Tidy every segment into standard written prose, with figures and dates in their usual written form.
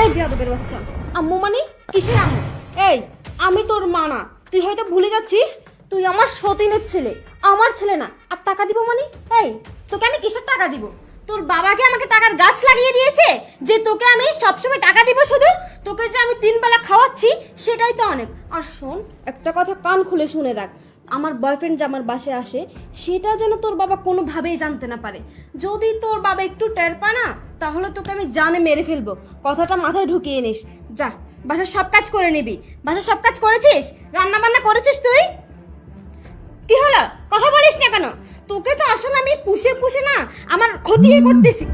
এই বিয়াদবের বাচ্চা, আম্মু মানে কিসের আম্মু? এই আমি তোর মা না, তুই হয়তো ভুলে যাচ্ছিস তুই আমার সতীনের ছেলে, আমার ছেলে না। আর টাকা দিব মানে? এই তোকে আমি কিসের টাকা দিব? তোর বাবাকে আমাকে টাকার গাছ লাগিয়ে দিয়েছে যে তোকে আমি সবসময় টাকা দিব শুধু? তোকে যে আমি 3 বেলা খাওয়াচ্ছি সেটাই তো অনেক। আর শোন, একটা কথা কান খুলে শুনে রাখ, আমার বয়ফ্রেন্ড যে আমার বাসায় আসে সেটা যেন তোর বাবা কোনোভাবেই জানতে না পারে। যদি তোর বাবা একটু টের পায় না তাহলে তোকে আমি জানে মেরে ফেলবো। কথাটা মাথায় ঢুকিয়ে নিস। যা বাসার সব কাজ করে নিবি। বাসার সব কাজ করেছিস? রান্না বান্না করেছিস তুই? কি হলো, কথা বলিস না কেন? তোকে তো আসলে আমি পুষে পুষে না আমার ক্ষতি করতেছি।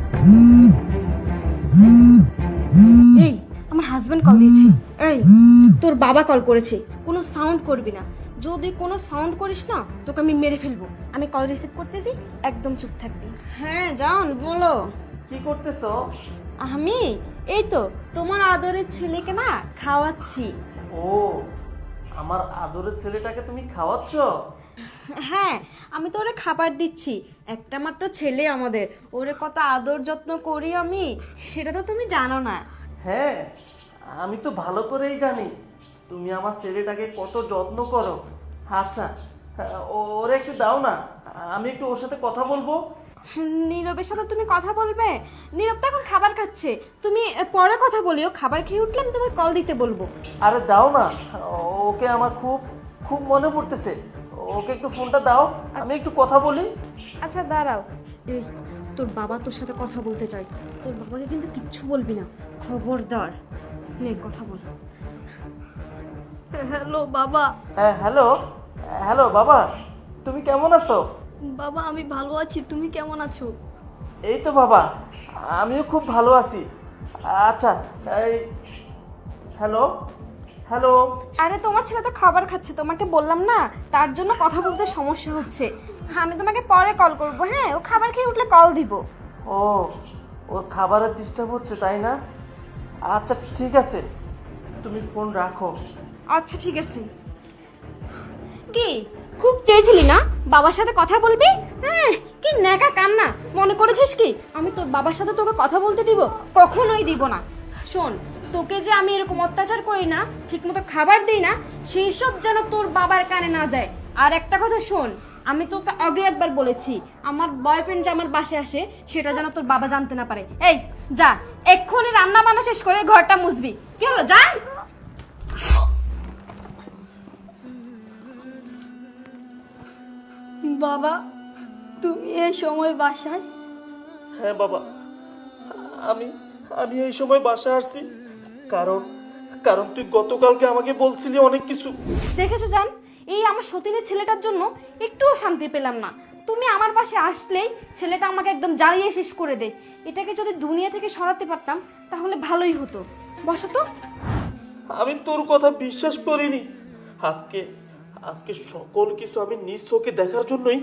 এই আমার হাজবেন্ড কল দিয়েছে। এই তোর বাবা কল করেছে, কোনো সাউন্ড করবি না। যদি কোনো সাউন্ড করিস না তোকে আমি মেরে ফেলবো। আমি কল রিসিভ করতেছি, একদম চুপ থাকবি। হ্যাঁ জান বলো। কি করতেছো? আমি এই তো তোমার আদরের ছেলেকে না খাওয়াচ্ছি। ও, আমার আদরের ছেলেটাকে তুমি খাওয়াচ্ছ? হ্যাঁ আমি তো ওরে খাবার দিচ্ছি। একটা মাত্র ছেলে আমাদের, ওরে কত আদর যত্ন করি আমি, সেটা তো তুমি জানো না। হ্যাঁ, আমি তো ভালো করেই জানি তুমি আমার ছেলেটাকে কত যত্ন করো। আচ্ছা, ওরে একটু দাও না, আমি একটু ওর সাথে কথা বলবো। নীরবের সাথে তুমি কথা বলবে? নীরব তো এখন খাবার খাচ্ছে, তুমি পরে কথা বলিও। খাবার খেয়ে উঠলে আমি তোমাকে কল দিতে বলবো। আরে দাও না, ওকে আমার খুব খুব মনে পড়তেছে। ওকে একটু ফোনটা দাও, আমি একটু কথা বলি। আচ্ছা দাঁড়াও। এই তোর বাবা তোর সাথে কথা বলতে চাই, তোর বাবাকে কিন্তু কিচ্ছু বলবি না, খবরদার। নে কথা বল। হ্যালো বাবা। হ্যাঁ হ্যালো, হ্যালো বাবা, তুমি কেমন আছো? বাবা আমি ভালো আছি, তুমি কেমন আছো? এই তো বাবা, আমিও খুব ভালো আছি। আচ্ছা, এই হ্যালো হ্যালো। আরে তোমার ছেলে তো খাবার খাচ্ছে, তোমাকে বললাম না, তার জন্য কথা বলতে সমস্যা হচ্ছে। আমি তোমাকে পরে কল করব। হ্যাঁ ও খাবার খেয়ে উঠলে কল দিব। ও, ওর খাবারের ডিস্টার্ব হচ্ছে তাই না? আচ্ছা ঠিক আছে, তুমি ফোন রাখো। আচ্ছা ঠিক আছে। কি খুব চেয়েছিলি না বাবার সাথে কথা বলবি? হ্যাঁ কি নেকা কান্না, মনে করেছিস কি আমি তোর বাবার সাথে তোকে কথা বলতে দিব? কখনোই দিব না। শোন, তোকে যে আমি এরকম অত্যাচার করি না, ঠিকমতো খাবার দিই না, সেই সব যেন তোর বাবার কানে না যায়। আর একটা কথা শোন, আমি তোকে আগে একবার বলেছি আমার বয়ফ্রেন্ড যে আমার বাসায় আসে সেটা যেন তোর বাবা জানতে না পারে। এই যা এক্ষুনি রান্না বান্না শেষ করে ঘরটা মুছবি। কি হলো, যা। বাবা তুমি এই সময় বাসায়? হ্যাঁ বাবা, আমি আমি এই সময় বাসায় আসছি কারণ কারণ তুই গতকালকে আমাকে বলছিলি অনেক কিছু। দেখেছো জান, এই আমার সতীনের ছেলেটার জন্য একটুও শান্তি পেলাম না। তুমি আমার পাশে আসলেই ছেলেটা আমাকে একদম জ্বালিয়ে শেষ করে দেয়। এটাকে যদি দুনিয়া থেকে সরাতে পারতাম তাহলে ভালোই হতো। বসো তো। আমি তোর কথা বিশ্বাস করিনি। আজকে আজকে সকল কিছু আমি নিজ চোখে দেখার জন্যই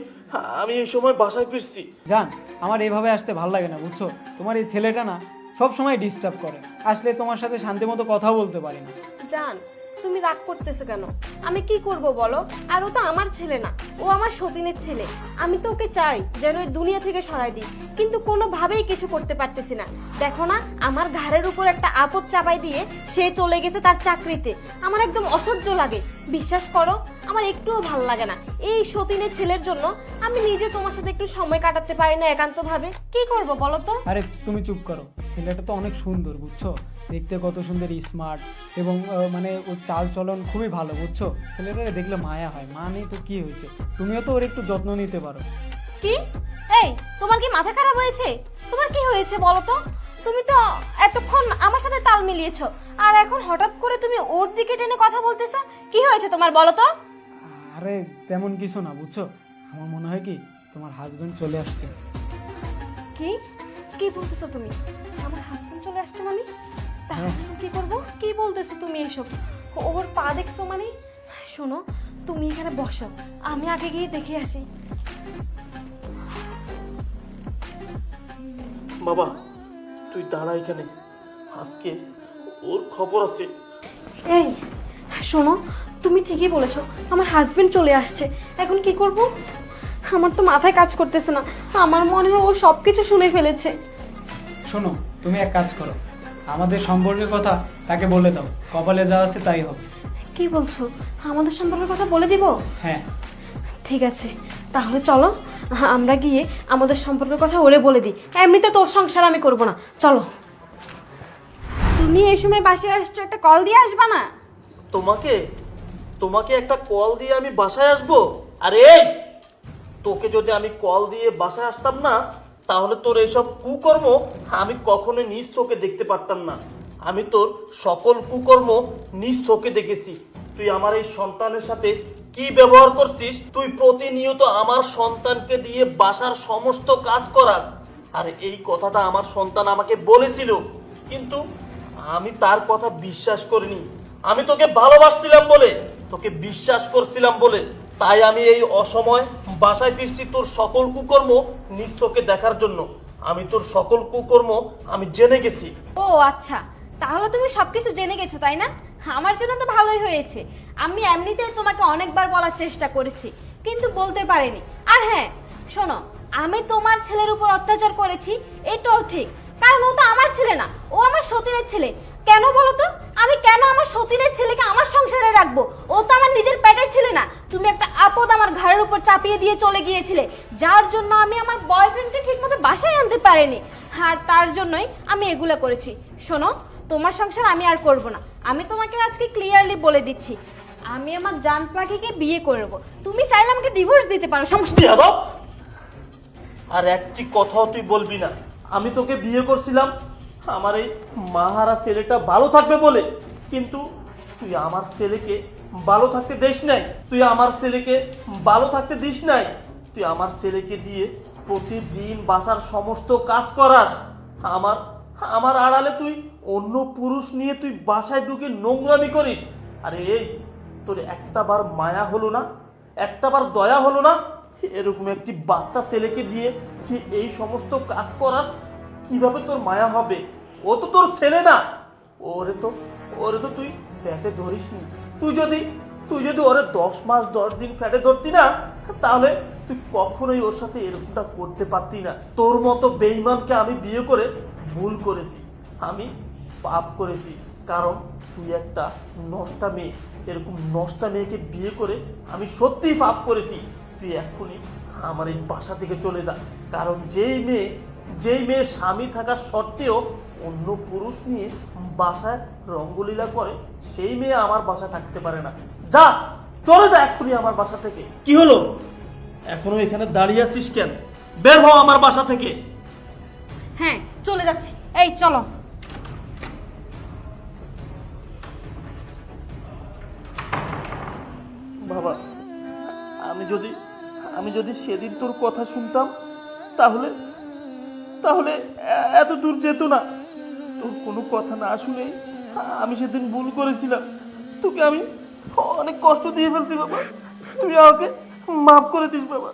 আমি এই সময় বাসায় ফিরছি। জান, আমার এইভাবে আসতে ভালো লাগে না বুঝছো। তোমার এই ছেলেটা না সব সময় ডিস্টার্ব করে, আসলে তোমার সাথে শান্তি মতো কথা বলতে পারি না। জান তুমি রাগ করতেছো কেন? আমি কি করব বলো? আর ও তো আমার ছেলে না, ও আমার সতীনের ছেলে। আমি তো ওকে চাই যেন ওই দুনিয়া থেকে সরাই দিই, কিন্তু কোনোভাবেই কিছু করতে পারতেছি না। দেখো না আমার ঘাড়ের উপর একটা আপদ চাপাই দিয়ে সে চলে গেছে তার চাকরিতে। আমার একদম অসহ্য লাগে, বিশ্বাস করো আমার একটুও ভাল লাগে না। এই সতীনের ছেলের জন্য আমি নিজে তোমার সাথে একটু সময় কাটাতে পারি না একান্ত ভাবে। কি করব বলো তো? আরে তুমি চুপ করো, ছেলেটা তো অনেক সুন্দর বুঝছো, দেখতে কত সুন্দর, স্মার্ট এবং মানে ওর চাল চলন খুবই ভালো বুঝছো। ছেলেটাকে দেখলে মায়া হয়। মা নেই তো কি হয়েছে, তুমিও তো ওর একটু যত্ন নিতে পারো। কি? এই তোমার কি মাথা খারাপ হয়েছে? তোমার কি হয়েছে বলো তো? তুমি তো এতক্ষণ আমার সাথে তাল মিলিয়েছো, আর এখন হঠাৎ করে তুমি ওর দিকে টেনে কথা বলতেছো। কি হয়েছে তোমার বলো তো? আরে তেমন কিছু না বুঝছো, আমার মনে হয় কি তোমার হাজবেন্ড চলে আসছে। কি কি বলতেছো তুমি? আমার হাজবেন্ড চলে আসছে মানে? তাহলে আমি কি করব? কি বলতেছো তুমি এসব? ওর পা দেখছো মানে? শোনো তুমি এখানে বসো, আমি আগে গিয়ে দেখে আসি। বাবা তুই দাঁড়া এখানে, আজকে ওর খবর আছে। এই শোনো, তুমি ঠিকই বলেছো, আমার হাজবেন্ড চলে আসছে। এখন কি করব? আমার তো মাথায় কাজ করতেছে না। আমার মনে হয় ও সবকিছু শুনে ফেলেছে। শোনো, তুমি এক কাজ করো, আমাদের সম্পর্কের কথা তাকে বলে দাও, কপালে যা আছে তাই হবে। কি বলছো? আমাদের সম্পর্কের কথা বলে দিব? হ্যাঁ। ঠিক আছে, তাহলে চলো আমরা গিয়ে আমাদের সম্পর্কের কথা ওরে বলে দিই। এমনিতে তোর সংসার আমি করব না, চলো। তুমি এই সময় বাসায় আসছো, একটা কল দিয়ে আসবা না? তোমাকে তোমাকে একটা কল দিয়ে আমি বাসায় আসবো? আরে এই, তোকে যদি আমি কল দিয়ে বাসায় আসতাম না, তাহলে তোর এইসব কুকর্ম আমি কখনোই নিজ চোখে দেখতে পারতাম না। আমি তোর সকল কুকর্ম নিজ চোখে দেখেছি। তুই আমার এই সন্তানের সাথে কি ব্যবহার করছিস? তুই প্রতিনিয়ত আমার সন্তানকে দিয়ে বাসার সমস্ত কাজ করাস। আর এই কথাটা আমার সন্তান আমাকে বলেছিল, কিন্তু আমি তার কথা বিশ্বাস করিনি। আমি তোকে ভালোবাসছিলাম বলে, তোকে বিশ্বাস করছিলাম বলে, তাই আমি এই অসময় বাসায় ফিরছি তোর সকল কুকর্ম নিজ চোখে দেখার জন্য। আমি তোর সকল কুকর্ম আমি জেনে গেছি। ও আচ্ছা, তাহলে তুমি সবকিছু জেনে গেছো তাই না? আমার জন্য তো ভালোই হয়েছে। আমি এমনিতেই তোমাকে অনেকবার বলার চেষ্টা করেছি, কিন্তু বলতে পারিনি। আর হ্যাঁ শোনো, আমি তোমার ছেলের উপর অত্যাচার করেছি এটাও ঠিক, কারণ ও তো আমার ছেলে না, ও আমার সতীনের ছেলে। কেন বলো তো? আমি কেন আমার সতীনের ছেলেকে আমার সংসারে রাখবো? ও তো আমার নিজের পেটের ছেলে না। তুমি একটা আপদ আমার ঘাড়ের উপর চাপিয়ে দিয়ে চলে গিয়েছিলে, যার জন্য আমি আমার বয়ফ্রেন্ডকে ঠিকমতো বাসায় আনতে পারিনি। আর তার জন্যই আমি এগুলো করেছি। শোনো, তোমার সংসার আমি আর করব না। আমি তোমাকে আজকে ক্লিয়ারলি বলে দিচ্ছি, আমি আমার জান পাখিকে বিয়ে করব। তুমি চাইলে আমাকে ডিভোর্স দিতে পারো, সমস্যা নেই। বেয়াদব! আর একটি কথাও তুই বলবি না। আমি তোকে বিয়ে করছিলাম আমার এই মাহারা ছেলেটা ভালো থাকবে বলে, কিন্তু তুই আমার ছেলেকে ভালো থাকতে দিস নাই। তুই আমার ছেলেকে ভালো থাকতে দিস নাই। তুই আমার ছেলেকে দিয়ে প্রতিদিন বাসার সমস্ত কাজ করাস। আমার আমার আড়ালে তুই অন্য পুরুষ নিয়ে তুই বাসায় ঢুকে নোংরামি করিস। আরে এই, তোর একটাবার মায়া হলো না? একটাবার দয়া হলো না? এরকম একটি বাচ্চা ছেলেকে দিয়ে তুই এই সমস্ত কাজ করাস, কিভাবে তোর মায়া হবে? ও তো তোর ছেলে না। ওরে তো তুই পেটে ধরিস নি। তুই যদি ওরে 10 মাস 10 দিন পেটে ধরতি না, তাহলে তুই কখনোই ওর সাথে এরকমটা করতে পারতি না। তোর মতো বেঈমানকে আমি বিয়ে করে ভুল করেছি, আমি পাপ করেছি। কারণ তুই একটা নষ্টা মেয়ে, এরকম নষ্টা মেয়েকে বিয়ে করে আমি সত্যিই পাপ করেছি। তুই এক্ষুনি আমার এই বাসা থেকে চলে যা। কারণ যেই মেয়ে স্বামী থাকার সত্ত্বেও অন্য পুরুষ নিয়ে বাসায় রঙ্গলীলা করে, সেই মেয়ে আমার বাসায় থাকতে পারে না। যা, চলে যা এক্ষুনি আমার বাসা থেকে। কি হলো, এখনো এখানে দাঁড়িয়ে আছিস কেন? বের হও আমার বাসা থেকে। হ্যাঁ চলে যাচ্ছি, এই চলো। বাবা, আমি যদি সেদিন তোর কথা শুনতাম, তাহলে তাহলে এত দূর যেত না। তোর কোনো কথা না শুনেই আমি সেদিন ভুল করেছিলাম। তোকে আমি অনেক কষ্ট দিয়ে ফেলছি বাবা, তুই আমাকে মাফ করে দিস বাবা।